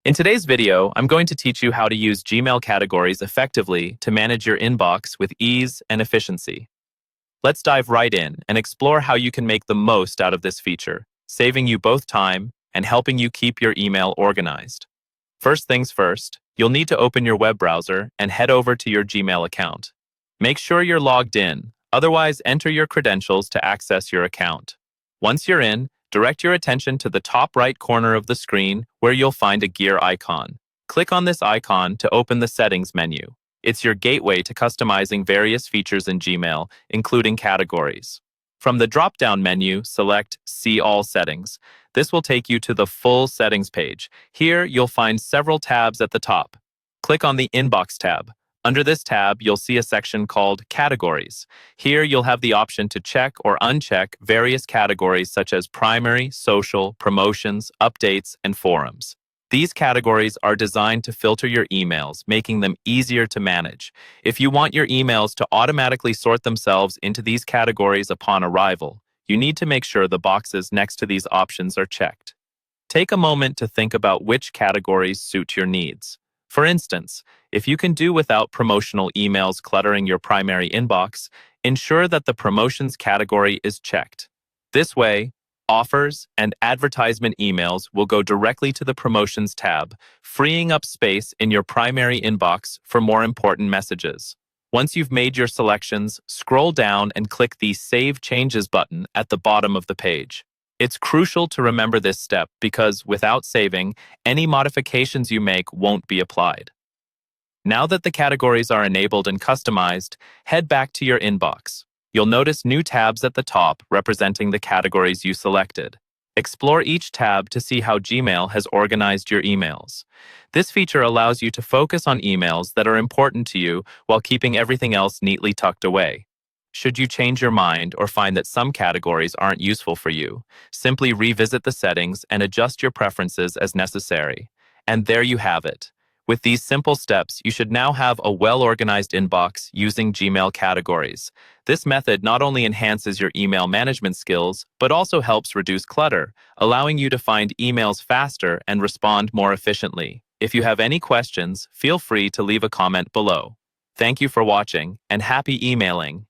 In today's video, I'm going to teach you how to use Gmail categories effectively to manage your inbox with ease and efficiency. Let's dive right in and explore how you can make the most out of this feature, saving you both time and helping you keep your email organized. First things first, you'll need to open your web browser and head over to your Gmail account. Make sure you're logged in, otherwise enter your credentials to access your account. Once you're in, direct your attention to the top right corner of the screen where you'll find a gear icon. Click on this icon to open the Settings menu. It's your gateway to customizing various features in Gmail, including categories. From the drop-down menu, select See All Settings. This will take you to the full settings page. Here, you'll find several tabs at the top. Click on the Inbox tab. Under this tab, you'll see a section called Categories. Here, you'll have the option to check or uncheck various categories such as primary, social, promotions, updates, and forums. These categories are designed to filter your emails, making them easier to manage. If you want your emails to automatically sort themselves into these categories upon arrival, you need to make sure the boxes next to these options are checked. Take a moment to think about which categories suit your needs. For instance, if you can do without promotional emails cluttering your primary inbox, ensure that the promotions category is checked. This way, offers and advertisement emails will go directly to the Promotions tab, freeing up space in your primary inbox for more important messages. Once you've made your selections, scroll down and click the Save Changes button at the bottom of the page. It's crucial to remember this step because without saving, any modifications you make won't be applied. Now that the categories are enabled and customized, head back to your inbox. You'll notice new tabs at the top representing the categories you selected. Explore each tab to see how Gmail has organized your emails. This feature allows you to focus on emails that are important to you while keeping everything else neatly tucked away. Should you change your mind or find that some categories aren't useful for you, simply revisit the settings and adjust your preferences as necessary. And there you have it. With these simple steps, you should now have a well-organized inbox using Gmail categories. This method not only enhances your email management skills, but also helps reduce clutter, allowing you to find emails faster and respond more efficiently. If you have any questions, feel free to leave a comment below. Thank you for watching, and happy emailing!